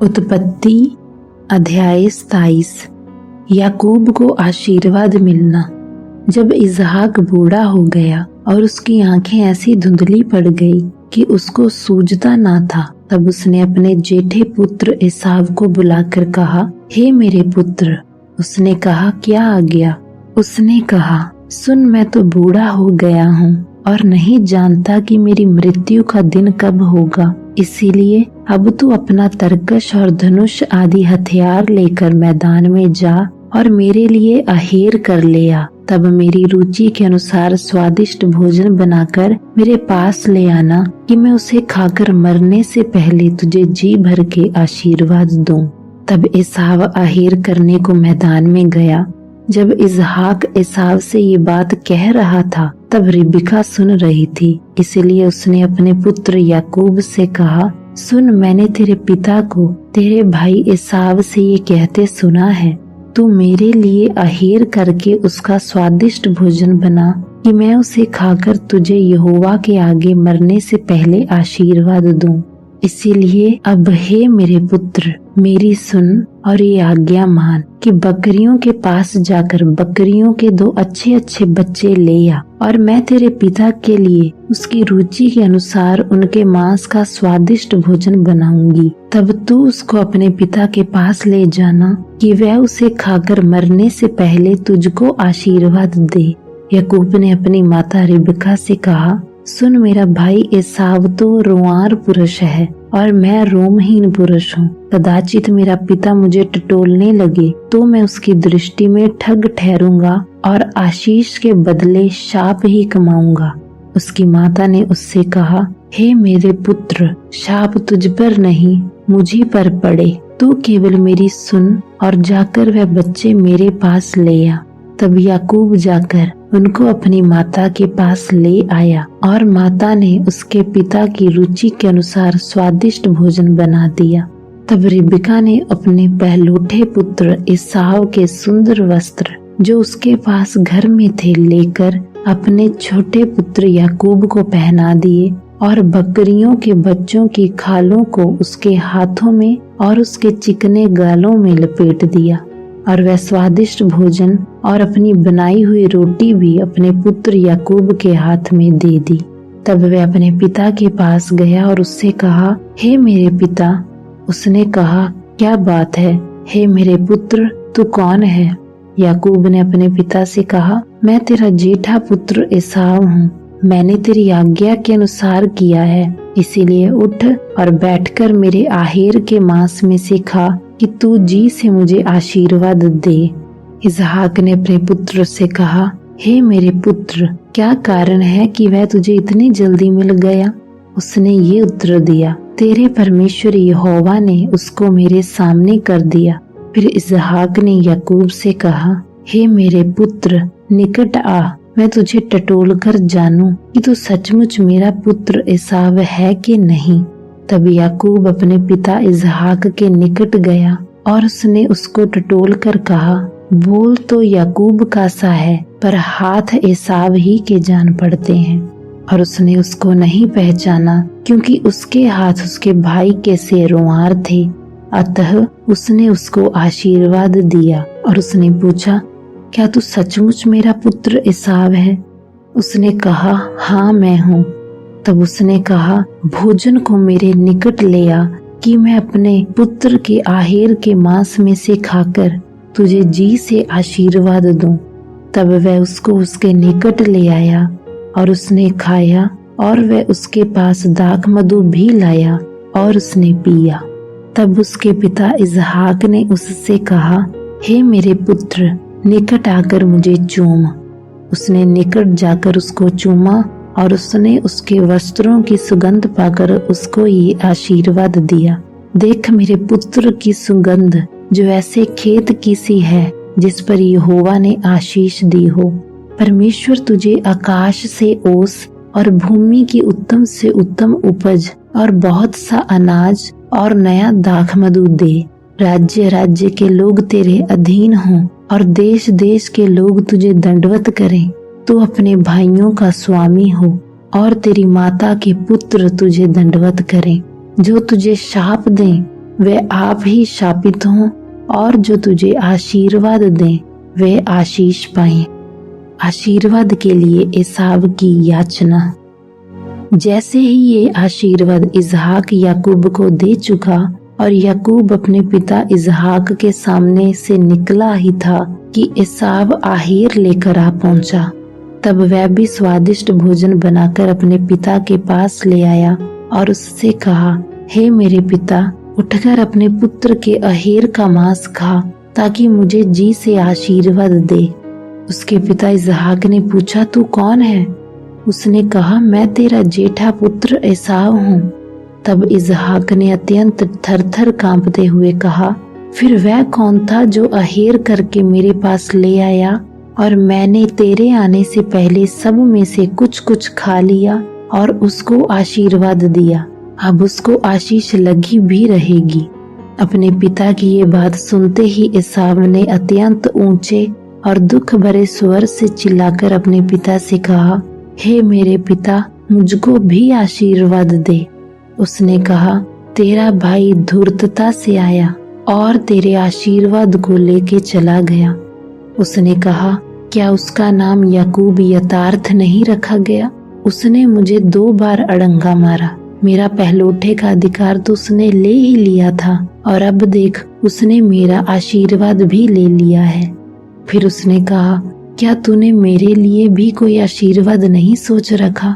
उत्पत्ति अध्याय 27। याकूब को आशीर्वाद मिलना। जब इसहाक बूढ़ा हो गया और उसकी आंखें ऐसी धुंधली पड़ गई कि उसको सूझता ना था, तब उसने अपने जेठे पुत्र एसाव को बुलाकर कहा, हे मेरे पुत्र। उसने कहा, क्या आ गया? उसने कहा, सुन, मैं तो बूढ़ा हो गया हूँ और नहीं जानता कि मेरी मृत्यु का दिन कब होगा। इसीलिए अब तू अपना तरकश और धनुष आदि हथियार लेकर मैदान में जा और मेरे लिए अहेर कर ले आ। तब मेरी रुचि के अनुसार स्वादिष्ट भोजन बनाकर मेरे पास ले आना कि मैं उसे खाकर मरने से पहले तुझे जी भर के आशीर्वाद दूं। तब एसाव अहेर करने को मैदान में गया। जब इसहाक एसाव से ये बात कह रहा था, तब रिबका सुन रही थी। इसलिए उसने अपने पुत्र याकूब से कहा, सुन, मैंने तेरे पिता को तेरे भाई एसाव से ये कहते सुना है, तू मेरे लिए अहेर करके उसका स्वादिष्ट भोजन बना कि मैं उसे खाकर तुझे यहोवा के आगे मरने से पहले आशीर्वाद दूं। इसीलिए अब हे मेरे पुत्र, मेरी सुन और ये आज्ञा मान कि बकरियों के पास जाकर बकरियों के 2 अच्छे अच्छे बच्चे ले आ और मैं तेरे पिता के लिए उसकी रुचि के अनुसार उनके मांस का स्वादिष्ट भोजन बनाऊंगी। तब तू उसको अपने पिता के पास ले जाना कि वह उसे खाकर मरने से पहले तुझको आशीर्वाद दे। याकूब ने अपनी माता रिबका से कहा, सुन, मेरा भाई एसाव तो रोंआर पुरुष है और मैं रोमहीन पुरुष हूँ। कदाचित मेरा पिता मुझे टटोलने लगे तो मैं उसकी दृष्टि में ठग ठहरूंगा और आशीष के बदले शाप ही कमाऊंगा। उसकी माता ने उससे कहा, हे मेरे पुत्र, शाप तुझ पर नहीं मुझी पर पड़े। तू केवल मेरी सुन और जाकर वह बच्चे मेरे पास ले आ। तब याकूब जाकर उनको अपनी माता के पास ले आया और माता ने उसके पिता की रुचि के अनुसार स्वादिष्ट भोजन बना दिया। तब रिबका ने अपने पहलौठे पुत्र एसाव के सुंदर वस्त्र जो उसके पास घर में थे लेकर अपने छोटे पुत्र याकूब को पहना दिए और बकरियों के बच्चों की खालों को उसके हाथों में और उसके चिकने गालों में लपेट दिया और वह स्वादिष्ट भोजन और अपनी बनाई हुई रोटी भी अपने पुत्र याकूब के हाथ में दे दी। तब वह अपने पिता के पास गया और उससे कहा, हे मेरे पिता। उसने कहा, क्या बात है? हे मेरे पुत्र, तू कौन है? याकूब ने अपने पिता से कहा, मैं तेरा जेठा पुत्र एसाव हूँ। मैंने तेरी आज्ञा के अनुसार किया है, इसीलिए उठ और बैठकर मेरे अहेर के मांस में से खा कि तू जी से मुझे आशीर्वाद दे। इसहाक ने अपने पुत्र से कहा, हे मेरे पुत्र, क्या कारण है कि वह तुझे इतनी जल्दी मिल गया? उसने ये उत्तर दिया, तेरे परमेश्वर यहोवा ने उसको मेरे सामने कर दिया। फिर इसहाक ने याकूब से कहा, हे मेरे पुत्र, निकट आ, मैं तुझे टटोल कर जानूं कि तू सचमुच मेरा पुत्र एसाव है कि नहीं। तब याकूब अपने पिता इसहाक के निकट गया और उसने उसको टटोल कर कहा, बोल तो याकूब का सा है, पर हाथ एसाव ही के जान पड़ते हैं। और उसने उसको नहीं पहचाना क्योंकि उसके हाथ उसके भाई के से रोंआर थे। अतः उसने उसको आशीर्वाद दिया और उसने पूछा, क्या तू सचमुच मेरा पुत्र एसाव है? उसने कहा, हाँ मैं हूँ। तब उसने कहा, भोजन को मेरे निकट ले आ कि मैं अपने पुत्र के अहेर के मांस में से खाकर तुझे जी से आशीर्वाद दूं। तब वह उसको उसके निकट ले आया और उसने खाया और वह उसके पास दाखमधु भी लाया और उसने पिया। तब उसके पिता इसहाक ने उससे कहा, हे मेरे पुत्र, निकट आकर मुझे चूम। उसने निकट जाकर उसको चूमा और उसने उसके वस्त्रों की सुगंध पाकर उसको ये आशीर्वाद दिया, देख मेरे पुत्र की सुगंध जो ऐसे खेत की सी है जिस पर यहोवा ने आशीष दी हो। परमेश्वर तुझे आकाश से ओस और भूमि की उत्तम से उत्तम उपज और बहुत सा अनाज और नया दाखमधु दे। राज्य राज्य के लोग तेरे अधीन हों और देश देश के लोग तुझे दंडवत करें। तू अपने भाइयों का स्वामी हो और तेरी माता के पुत्र तुझे दंडवत करें। जो तुझे शाप दें वे आप ही शापित हों और जो तुझे आशीर्वाद दें वे आशीष पाएं। आशीर्वाद के लिए एसाव की याचना। जैसे ही ये आशीर्वाद इसहाक याकूब को दे चुका और याकूब अपने पिता इसहाक के सामने से निकला ही था कि एसाव आहेर लेकर आ पहुंचा। तब वह भी स्वादिष्ट भोजन बनाकर अपने पिता के पास ले आया और उससे कहा, हे मेरे पिता, उठकर अपने पुत्र के अहेर का मांस खा ताकि मुझे जी से आशीर्वाद दे। उसके पिता इसहाक ने पूछा, तू कौन है? उसने कहा, मैं तेरा जेठा पुत्र एसाव हूँ। तब इसहाक ने अत्यंत थरथर कांपते हुए कहा, फिर वह कौन था जो अहेर करके मेरे पास ले आया और मैंने तेरे आने से पहले सब में से कुछ कुछ खा लिया और उसको आशीर्वाद दिया। अब उसको आशीष लगी भी रहेगी। अपने पिता की ये बात सुनते ही एसाव ने अत्यंत ऊंचे और दुख भरे स्वर से चिल्लाकर अपने पिता से कहा, हे मेरे पिता, मुझको भी आशीर्वाद दे। उसने कहा, तेरा भाई धूर्तता से आया और तेरे आशीर्वाद को लेके चला गया। उसने कहा, क्या उसका नाम याकूब यथार्थ नहीं रखा गया? उसने मुझे 2 बार अड़ंगा मारा। मेरा पहलौठे का अधिकार तो उसने ले ही लिया था और अब देख उसने मेरा आशीर्वाद भी ले लिया है। फिर उसने कहा, क्या तूने मेरे लिए भी कोई आशीर्वाद नहीं सोच रखा?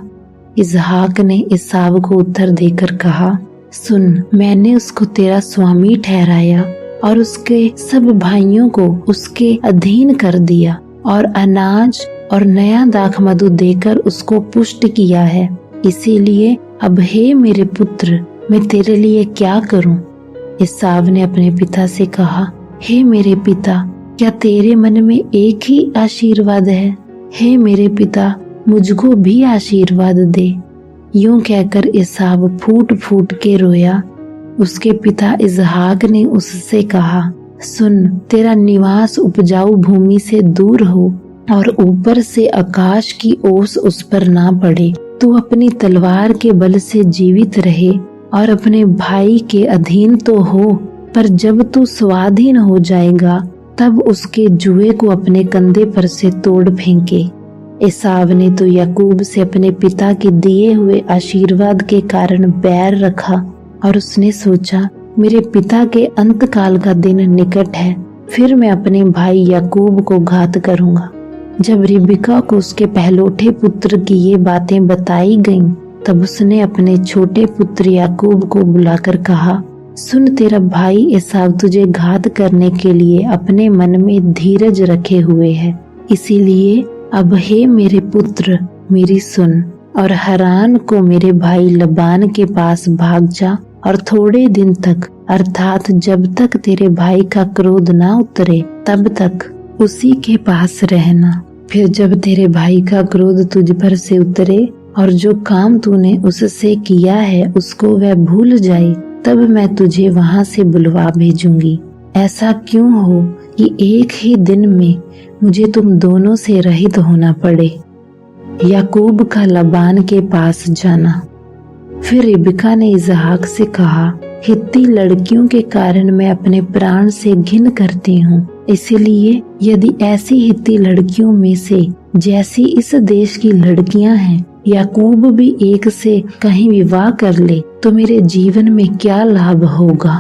इसहाक ने एसाव को उत्तर देकर कहा, सुन, मैंने उसको तेरा स्वामी ठहराया और उसके सब भाइयों को उसके अधीन कर दिया और अनाज और नया दाख मधु देकर उसको पुष्ट किया है। इसीलिए अब हे मेरे पुत्र, मैं तेरे लिए क्या करूं? एसाव ने अपने पिता से कहा, हे मेरे पिता, क्या तेरे मन में एक ही आशीर्वाद है? हे मेरे पिता, मुझको भी आशीर्वाद दे। यूं कहकर एसाव फूट फूट के रोया। उसके पिता इसहाक ने उससे कहा, सुन, तेरा निवास उपजाऊ भूमि से दूर हो और ऊपर से आकाश की ओस उस पर ना पड़े। तू अपनी तलवार के बल से जीवित रहे और अपने भाई के अधीन तो हो, पर जब तू स्वाधीन हो जाएगा तब उसके जुए को अपने कंधे पर से तोड़ फेंके। एसाव ने तो याकूब से अपने पिता के दिए हुए आशीर्वाद के कारण बैर रखा और उसने सोचा, मेरे पिता के अंतकाल का दिन निकट है, फिर मैं अपने भाई याकूब को घात करूंगा। जब रिबका को उसके पहलौठे पुत्र की ये बातें बताई गईं, तब उसने अपने छोटे पुत्र याकूब को बुलाकर कहा, सुन, तेरा भाई एसाव तुझे घात करने के लिए अपने मन में धीरज रखे हुए है। इसीलिए अब हे मेरे पुत्र, मेरी सुन और हरान को मेरे भाई लबान के पास भाग जा और थोड़े दिन तक, अर्थात जब तक तेरे भाई का क्रोध ना उतरे तब तक उसी के पास रहना। फिर जब तेरे भाई का क्रोध तुझ पर से उतरे और जो काम तूने उससे किया है उसको वह भूल जाए, तब मैं तुझे वहां से बुलवा भेजूंगी। ऐसा क्यों हो कि एक ही दिन में मुझे तुम दोनों से रहित होना पड़े। याकूब का लबान के पास जाना। फिर रिबका ने इसहाक से कहा, हित्ती लड़कियों के कारण मैं अपने प्राण से घिन करती हूँ, इसलिए यदि ऐसी हित्ती लड़कियों में से जैसी इस देश की लड़कियां हैं, याकूब भी एक से कहीं विवाह कर ले तो मेरे जीवन में क्या लाभ होगा।